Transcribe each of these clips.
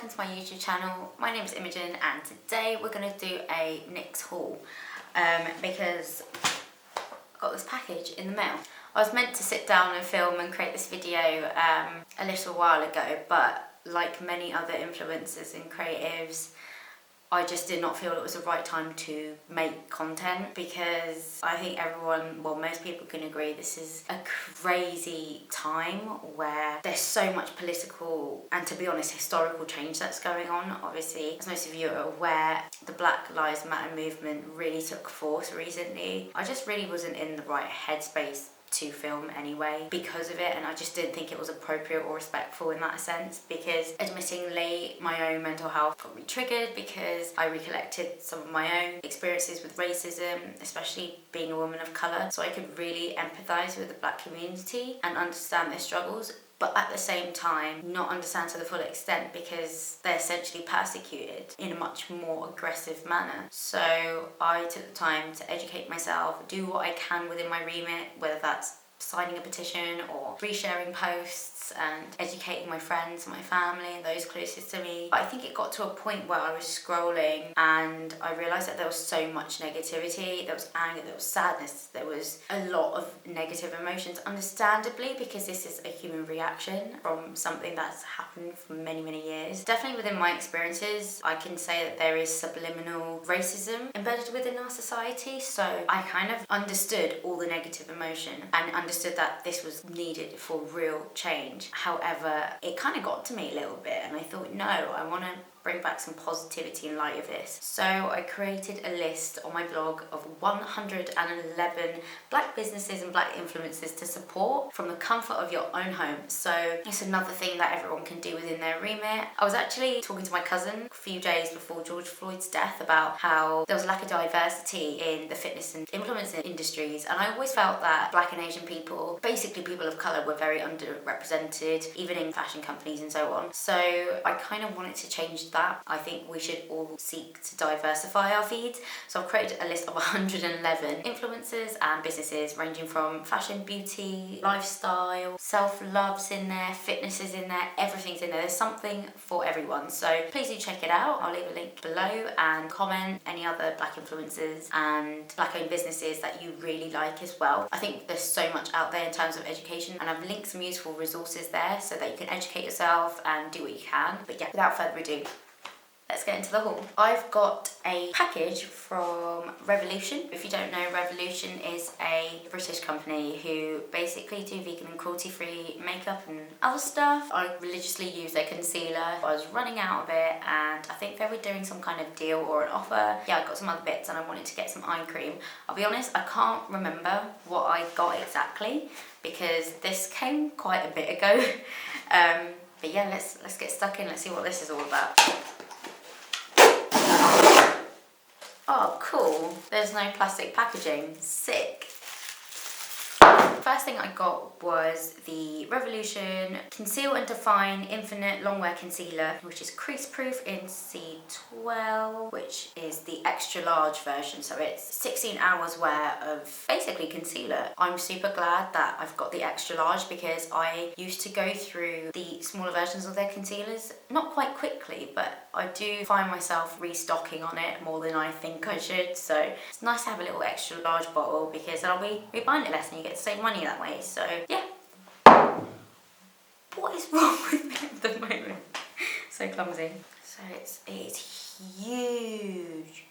welcome to my YouTube channel. My name is Imogen and today we're going to do a NYX haul because I got this package in the mail. I was meant to sit down and film and create this video a little while ago, but like many other influencers and creatives, I just did not feel it was the right time to make content because I think everyone, well, most people can agree this is a crazy time where there's so much political and, to be honest, historical change that's going on. Obviously, as most of you are aware, the Black Lives Matter movement really took force recently. I just really wasn't in the right headspace to film anyway because of it, and I just didn't think it was appropriate or respectful in that sense, because admittingly my own mental health got re-triggered because I recollected some of my own experiences with racism, especially being a woman of colour, so I could really empathise with the black community and understand their struggles, but at the same time not understand to the full extent because they're essentially persecuted in a much more aggressive manner. So I took the time to educate myself, do what I can within my remit, whether that's signing a petition or resharing posts and educating my friends, my family and those closest to me. But I think it got to a point where I was scrolling and I realised that there was so much negativity, there was anger, there was sadness, there was a lot of negative emotions, understandably, because this is a human reaction from something that's happened for many, many years. Definitely within my experiences, I can say that there is subliminal racism embedded within our society, so I kind of understood all the negative emotion and understood that this was needed for real change. However, it kind of got to me a little bit and I thought, no, I want to bring back some positivity in light of this. So I created a list on my blog of 111 black businesses and black influencers to support from the comfort of your own home. So it's another thing that everyone can do within their remit. I was actually talking to my cousin a few days before George Floyd's death about how there was a lack of diversity in the fitness and influencer industries, and I always felt that black and Asian people, basically people of colour, were very underrepresented, even in fashion companies and so on. So I kind of wanted to change that. I think we should all seek to diversify our feeds. So I've created a list of 111 influencers and businesses ranging from fashion, beauty, lifestyle, self-love's in there, fitness is in there, everything's in there. There's something for everyone. So please do check it out. I'll leave a link below and comment any other black influencers and black owned businesses that you really like as well. I think there's so much out there in terms of education, and I've linked some useful resources there so that you can educate yourself and do what you can. But yeah, without further ado, let's get into the haul. I've got a package from Revolution. If you don't know, Revolution is a British company who basically do vegan and cruelty-free makeup and other stuff. I religiously use their concealer. I was running out of it and I think they were doing some kind of deal or an offer. Yeah, I got some other bits and I wanted to get some eye cream. I'll be honest, I can't remember what I got exactly because this came quite a bit ago. But yeah, let's get stuck in. Let's see what this is all about. Oh, cool. There's no plastic packaging. Sick. First thing I got was the Revolution Conceal and Define Infinite Longwear Concealer, which is crease proof in C12, which is the extra large version. So it's 16 hours wear of basically concealer. I'm super glad that I've got the extra large because I used to go through the smaller versions of their concealers, not quite quickly, but I do find myself restocking on it more than I think I should. So it's nice to have a little extra large bottle because then I'll be rebuying it less and you get to save money that way. So yeah. What is wrong with me at the moment? So clumsy. So it's huge.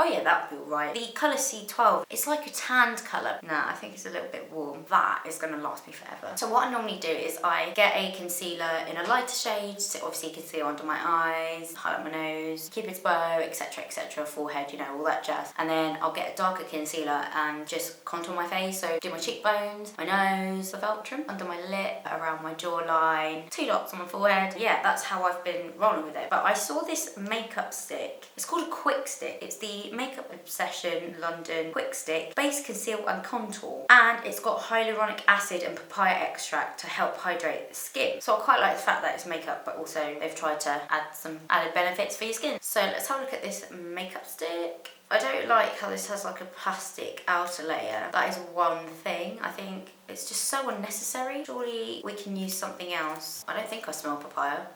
Oh yeah, that would be alright. The colour C12, it's like a tanned colour. Nah, I think it's a little bit warm. That is going to last me forever. So what I normally do is I get a concealer in a lighter shade, so obviously conceal under my eyes, highlight my nose, cupid's bow, etc, forehead, you know, all that jazz. And then I'll get a darker concealer and just contour my face, so do my cheekbones, my nose, the Veltrum under my lip, around my jawline, 2 dots on my forehead. Yeah, that's how I've been rolling with it. But I saw this makeup stick. It's called a quick stick. It's the Makeup Obsession London Quick Stick Base Conceal and Contour, and it's got hyaluronic acid and papaya extract to help hydrate the skin. So I quite like the fact that it's makeup, but also they've tried to add some added benefits for your skin. So let's have a look at this makeup stick. I don't like how this has like a plastic outer layer. That is one thing. I think it's just so unnecessary. Surely we can use something else. I don't think I smell papaya.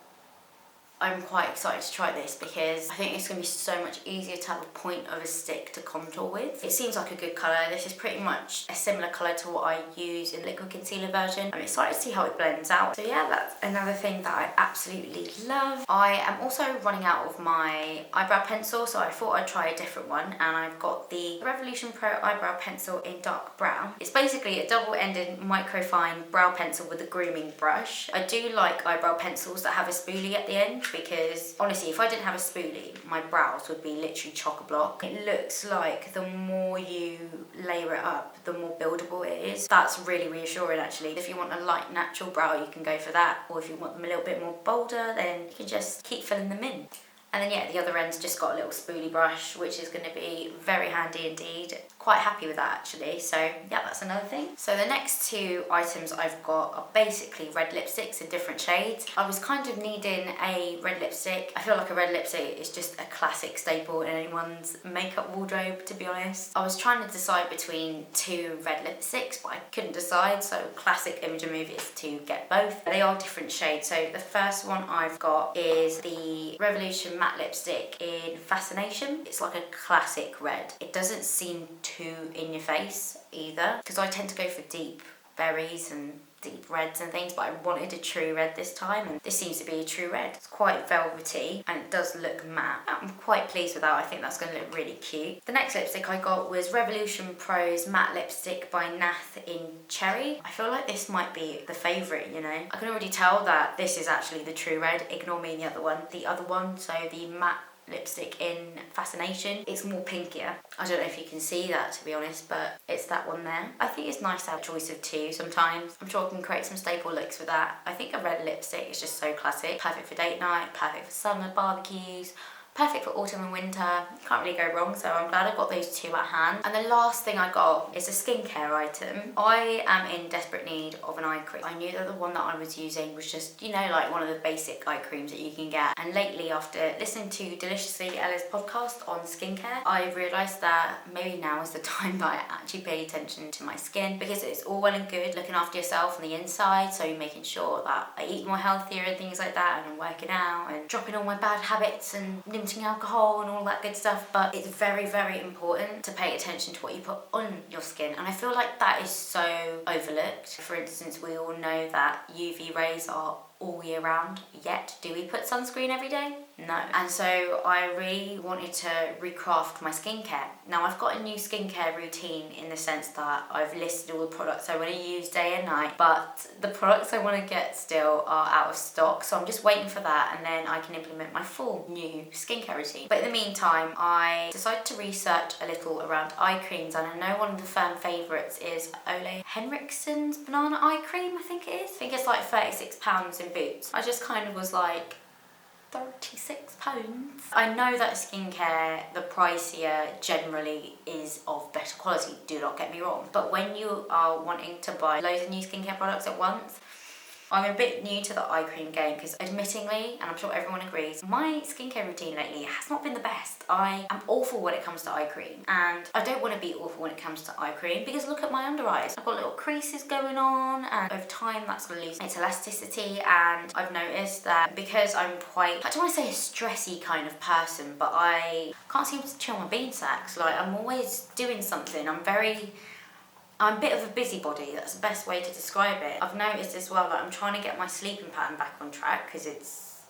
I'm quite excited to try this because I think it's going to be so much easier to have a point of a stick to contour with. It seems like a good colour. This is pretty much a similar colour to what I use in the liquid concealer version. I'm excited to see how it blends out. So yeah, that's another thing that I absolutely love. I am also running out of my eyebrow pencil, so I thought I'd try a different one, and I've got the Revolution Pro eyebrow pencil in dark brown. It's basically a double-ended microfine brow pencil with a grooming brush. I do like eyebrow pencils that have a spoolie at the end because honestly, if I didn't have a spoolie, my brows would be literally chock-a-block. It looks like the more you layer it up, the more buildable it is. That's really reassuring actually. If you want a light natural brow, you can go for that, or if you want them a little bit more bolder, then you can just keep filling them in. And then yeah, the other end's just got a little spoolie brush, which is going to be very handy indeed. Quite happy with that actually, so yeah, that's another thing. So the next two items I've got are basically red lipsticks in different shades. I was kind of needing a red lipstick. I feel like a red lipstick is just a classic staple in anyone's makeup wardrobe, to be honest. I was trying to decide between two red lipsticks, but I couldn't decide, so classic Imogen move is to get both. They are different shades. So the first one I've got is the Revolution matte lipstick in Fascination. It's like a classic red. It doesn't seem too in your face either, because I tend to go for deep berries and deep reds and things, but I wanted a true red this time, and this seems to be a true red. It's quite velvety and it does look matte. I'm quite pleased with that. I think that's going to look really cute. The next lipstick I got was Revolution Pro's matte lipstick by Nath in Cherry. I feel like this might be the favourite, you know. I can already tell that this is actually the true red. Ignore me and the other one. The other one, so the matte lipstick in Fascination, it's more pinkier. I don't know if you can see that, to be honest, but it's that one there. I think it's nice to have a choice of two sometimes. I'm sure I can create some staple looks with that. I think a red lipstick is just so classic. Perfect for date night, perfect for summer barbecues, perfect for autumn and winter. Can't really go wrong, so I'm glad I got those two at hand. And the last thing I got is a skincare item. I am in desperate need of an eye cream. I knew that the one that I was using was just, you know, like one of the basic eye creams that you can get. And lately, after listening to Deliciously Ella's podcast on skincare, I realised that maybe now is the time that I actually pay attention to my skin, because it's all well and good looking after yourself on the inside, so making sure that I eat more healthier and things like that, and I'm working out and dropping all my bad habits and limiting alcohol and all that good stuff, but it's very, very important to pay attention to what you put on your skin, and I feel like that is so overlooked. For instance, we all know that UV rays are all year round, yet do we put sunscreen every day? No. And so I really wanted to recraft my skincare. Now I've got a new skincare routine in the sense that I've listed all the products I want to use day and night, but the products I want to get still are out of stock, so I'm just waiting for that, and then I can implement my full new skincare routine. But in the meantime, I decided to research a little around eye creams, and I know one of the firm favourites is Ole Henriksen's banana eye cream, I think it is. I think it's like £36 in Boots. I just kind of was like, £36. I know that skincare, the pricier generally is of better quality, do not get me wrong, but when you are wanting to buy loads of new skincare products at once, I'm a bit new to the eye cream game because admittingly, and I'm sure everyone agrees, my skincare routine lately has not been the best. I am awful when it comes to eye cream, and I don't want to be awful when it comes to eye cream because look at my under eyes. I've got little creases going on, and over time that's going to lose its elasticity, and I've noticed that because I'm quite, I don't want to say a stressy kind of person, but I can't seem to chill my bean sacks. Like, I'm always doing something. I'm a bit of a busybody, that's the best way to describe it. I've noticed as well that I'm trying to get my sleeping pattern back on track because it's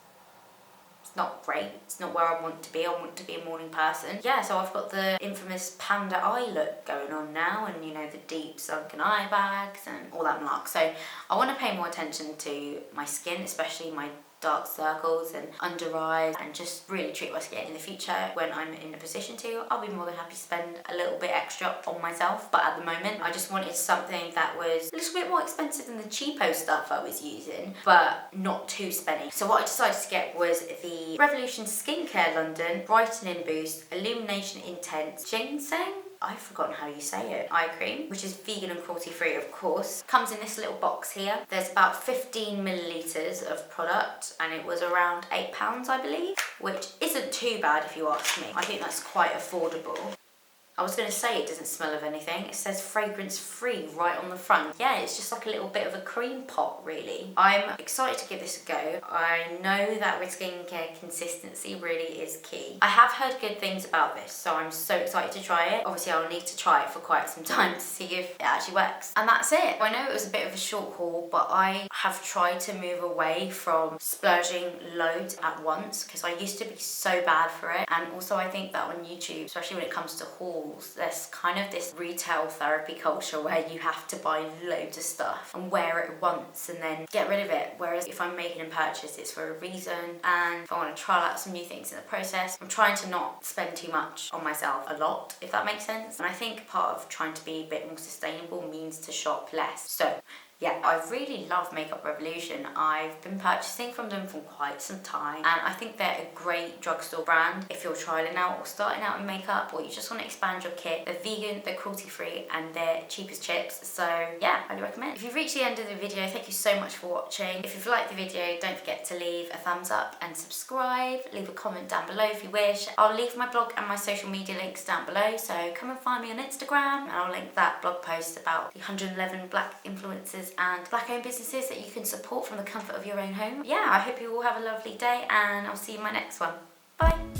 not great. It's not where I want to be. I want to be a morning person. Yeah, so I've got the infamous panda eye look going on now, and you know, the deep sunken eye bags and all that mark. So I want to pay more attention to my skin, especially my dark circles and under eyes, and just really treat my skin. In the future, when I'm in a position to, I'll be more than happy to spend a little bit extra on myself, but at the moment I just wanted something that was a little bit more expensive than the cheapo stuff I was using, but not too spenny. So what I decided to get was the Revolution Skincare London Brightening Boost Illumination Intense Ginseng, I've forgotten how you say it, eye cream, which is vegan and cruelty free, of course. Comes in this little box here. There's about 15 millilitres of product, and it was around £8, I believe, which isn't too bad if you ask me. I think that's quite affordable. I was going to say it doesn't smell of anything. It says fragrance free right on the front. Yeah, it's just like a little bit of a cream pot, really. I'm excited to give this a go. I know that with skincare, consistency really is key. I have heard good things about this, so I'm so excited to try it. Obviously, I'll need to try it for quite some time to see if it actually works. And that's it. I know it was a bit of a short haul, but I have tried to move away from splurging loads at once because I used to be so bad for it. And also, I think that on YouTube, especially when it comes to hauls, there's kind of this retail therapy culture where you have to buy loads of stuff and wear it once and then get rid of it. Whereas if I'm making a purchase, it's for a reason, and if I want to trial out some new things in the process, I'm trying to not spend too much on myself a lot, if that makes sense. And I think part of trying to be a bit more sustainable means to shop less. So yeah, I really love Makeup Revolution. I've been purchasing from them for quite some time, and I think they're a great drugstore brand if you're trialing out or starting out in makeup, or you just want to expand your kit. They're vegan, they're cruelty-free, and they're cheap as chips. So yeah, highly recommend. If you've reached the end of the video, thank you so much for watching. If you've liked the video, don't forget to leave a thumbs up and subscribe. Leave a comment down below if you wish. I'll leave my blog and my social media links down below, so come and find me on Instagram, and I'll link that blog post about the 111 black influencers and black-owned businesses that you can support from the comfort of your own home. Yeah, I hope you all have a lovely day, and I'll see you in my next one. Bye!